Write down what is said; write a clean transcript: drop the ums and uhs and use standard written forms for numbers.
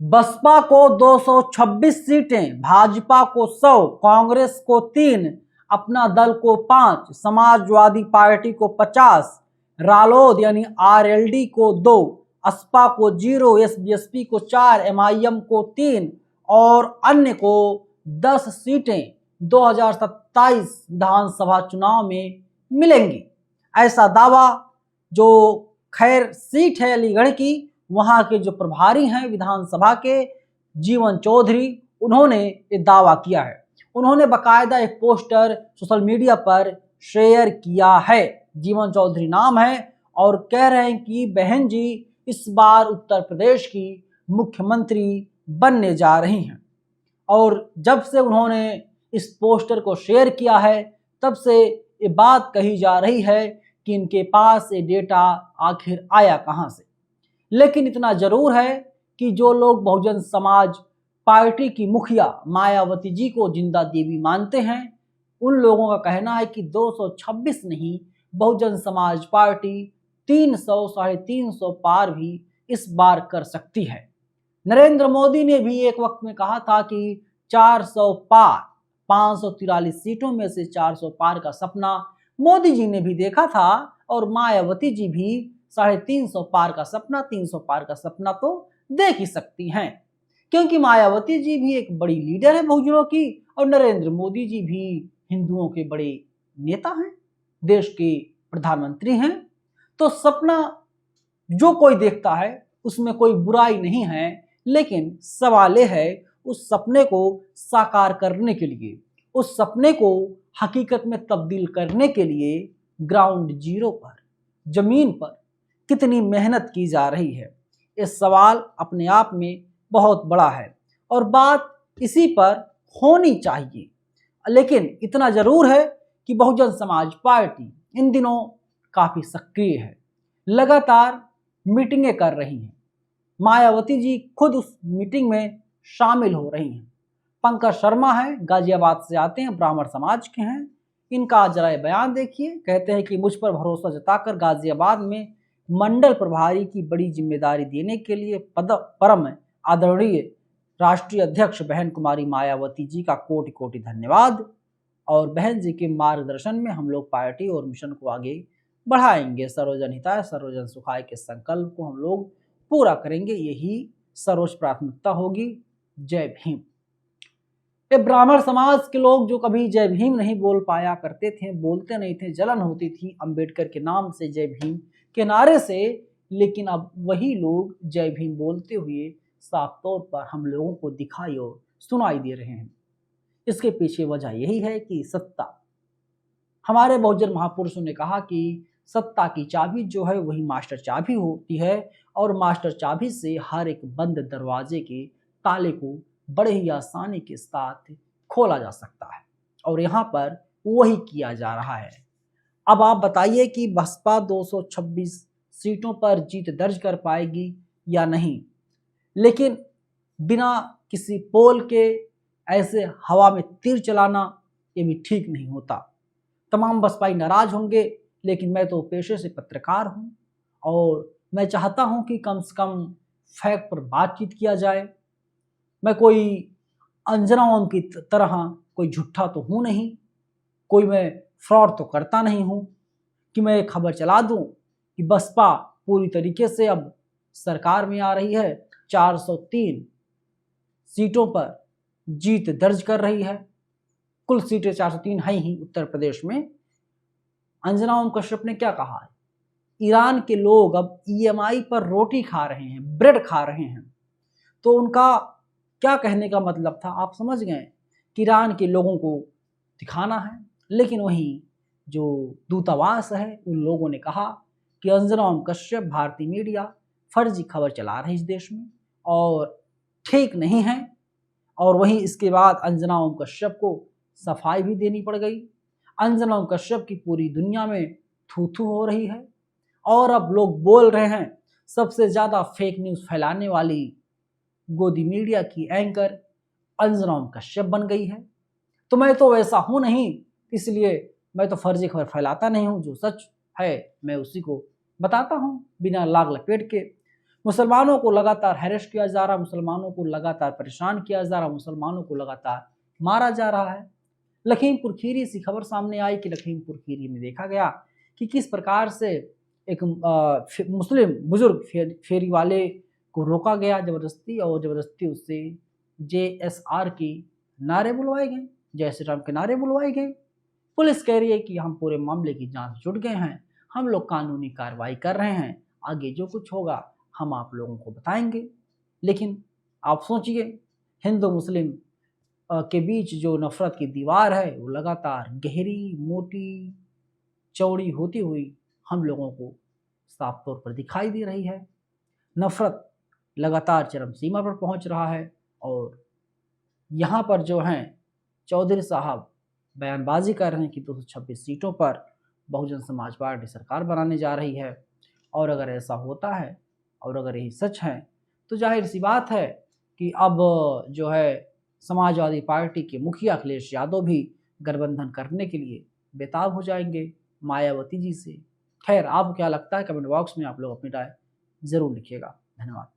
बसपा को 226 सीटें, भाजपा को 100, कांग्रेस को 3, अपना दल को 5, समाजवादी पार्टी को 50, रालोद यानी आरएलडी को 2, असपा को 0, एसबीएसपी को 4, एमआईएम को 3 और अन्य को 10 सीटें 2027 विधानसभा चुनाव में मिलेंगी। ऐसा दावा जो खैर सीट है अलीगढ़ की, वहां के जो प्रभारी हैं विधानसभा के जीवन चौधरी, उन्होंने ये दावा किया है। उन्होंने बकायदा एक पोस्टर सोशल मीडिया पर शेयर किया है, जीवन चौधरी नाम है, और कह रहे हैं कि बहन जी इस बार उत्तर प्रदेश की मुख्यमंत्री बनने जा रही हैं। और जब से उन्होंने इस पोस्टर को शेयर किया है तब से ये बात कही जा रही है कि इनके पास ये डेटा आखिर आया कहां से। लेकिन इतना जरूर है कि जो लोग बहुजन समाज पार्टी की मुखिया मायावती जी को जिंदा देवी मानते हैं, उन लोगों का कहना है कि 226 नहीं, बहुजन समाज पार्टी 300 350 पार भी इस बार कर सकती है। नरेंद्र मोदी ने भी एक वक्त में कहा था कि 400 पार, 543 सीटों में से 400 पार का सपना मोदी जी ने भी देखा था, और मायावती जी भी 350 पार का सपना, 300 पार का सपना तो देख ही सकती हैं, क्योंकि मायावती जी भी एक बड़ी लीडर है बहुजनों की, और नरेंद्र मोदी जी भी हिंदुओं के बड़े नेता हैं, देश के प्रधानमंत्री हैं। तो सपना जो कोई देखता है उसमें कोई बुराई नहीं है, लेकिन सवाल यह है उस सपने को साकार करने के लिए, उस सपने को हकीकत में तब्दील करने के लिए ग्राउंड जीरो पर, जमीन पर कितनी मेहनत की जा रही है। ये सवाल अपने आप में बहुत बड़ा है और बात इसी पर होनी चाहिए। लेकिन इतना जरूर है कि बहुजन समाज पार्टी इन दिनों काफी सक्रिय है, लगातार मीटिंगें कर रही हैं। मायावती जी खुद उस मीटिंग में शामिल हो रही हैं। पंकज शर्मा है, गाजियाबाद से आते हैं, ब्राह्मण समाज के हैं। इनका जरा बयान देखिए। कहते हैं कि मुझ पर भरोसा जताकर गाजियाबाद में मंडल प्रभारी की बड़ी जिम्मेदारी देने के लिए परम आदरणीय राष्ट्रीय अध्यक्ष बहन कुमारी मायावती जी का कोटि कोटि धन्यवाद। और बहन जी के मार्गदर्शन में हम लोग पार्टी और मिशन को आगे बढ़ाएंगे। सर्वजन हिताय सर्वजन सुखाय के संकल्प को हम लोग पूरा करेंगे, यही सर्वोच्च प्राथमिकता होगी। जय भीम। ये ब्राह्मण समाज के लोग जो कभी जय भीम नहीं बोल पाया करते थे, बोलते नहीं थे, जलन होती थी अंबेडकर के नाम से, जय भीम के नारे से, लेकिन अब वही लोग जय भीम बोलते हुए साफ तौर पर हम लोगों को दिखाई और सुनाई दे रहे हैं। इसके पीछे वजह यही है कि सत्ता, हमारे बहुजन महापुरुषों ने कहा कि सत्ता की चाबी जो है वही मास्टर चाबी होती है, और मास्टर चाबी से हर एक बंद दरवाजे के ताले को बड़े ही आसानी के साथ खोला जा सकता है, और यहाँ पर वही किया जा रहा है। अब आप बताइए कि बसपा 226 सीटों पर जीत दर्ज कर पाएगी या नहीं, लेकिन बिना किसी पोल के ऐसे हवा में तीर चलाना ये भी ठीक नहीं होता। तमाम बसपाई नाराज होंगे, लेकिन मैं तो पेशे से पत्रकार हूँ और मैं चाहता हूँ कि कम से कम फैक्ट पर बातचीत किया जाए। मैं कोई अंजना ओम की तरह कोई झूठा तो हूँ नहीं, कोई मैं फ्रॉड तो करता नहीं हूँ कि मैं एक खबर चला दूँ कि बसपा पूरी तरीके से अब सरकार में आ रही है, 403 सीटों पर जीत दर्ज कर रही है। कुल सीटें 403 हैं ही उत्तर प्रदेश में। अंजना ओम कश्यप ने क्या कहा है, ईरान के लोग अब ईएमआई पर रोटी खा रहे हैं, ब्रेड खा रहे हैं। तो उनका क्या कहने का मतलब था, आप समझ गए कि ईरान के लोगों को दिखाना है। लेकिन वहीं जो दूतावास है उन लोगों ने कहा कि अंजना ओम कश्यप, भारतीय मीडिया फर्जी खबर चला रही है इस देश में और ठीक नहीं है। और वहीं इसके बाद अंजना ओम कश्यप को सफाई भी देनी पड़ गई। अंजना ओम कश्यप की पूरी दुनिया में थू थू हो रही है, और अब लोग बोल रहे हैं सबसे ज़्यादा फेक न्यूज़ फैलाने वाली गोदी मीडिया की एंकर अंजना ओम कश्यप बन गई है। तो मैं तो वैसा हूँ नहीं, इसलिए मैं तो फर्जी खबर फैलाता नहीं हूँ, जो सच है मैं उसी को बताता हूँ बिना लाग लपेट के। मुसलमानों को लगातार हैरेस किया जा रहा, मुसलमानों को लगातार परेशान किया जा रहा, मुसलमानों को लगातार मारा जा रहा है। लखीमपुर खीरी से खबर सामने आई कि लखीमपुर खीरी में देखा गया कि किस प्रकार से एक मुस्लिम बुजुर्ग फेरी वाले को रोका गया जबरदस्ती, और जबरदस्ती उससे JSR की नारे बुलवाए गए, जय श्री राम के नारे बुलवाए गए। पुलिस कह रही है कि हम पूरे मामले की जांच जुट गए हैं, हम लोग कानूनी कार्रवाई कर रहे हैं, आगे जो कुछ होगा हम आप लोगों को बताएंगे। लेकिन आप सोचिए, हिंदू मुस्लिम के बीच जो नफरत की दीवार है वो लगातार गहरी, मोटी, चौड़ी होती हुई हम लोगों को साफ तौर पर दिखाई दे रही है। नफरत लगातार चरम सीमा पर पहुंच रहा है और यहाँ पर जो हैं चौधरी साहब बयानबाजी कर रहे हैं कि 226 सीटों पर बहुजन समाज पार्टी सरकार बनाने जा रही है। और अगर ऐसा होता है और अगर यही सच है तो जाहिर सी बात है कि अब जो है समाजवादी पार्टी के मुखिया अखिलेश यादव भी गठबंधन करने के लिए बेताब हो जाएंगे मायावती जी से। खैर, आपको क्या लगता है? कमेंट बॉक्स में आप लोग अपनी राय ज़रूर लिखिएगा। धन्यवाद।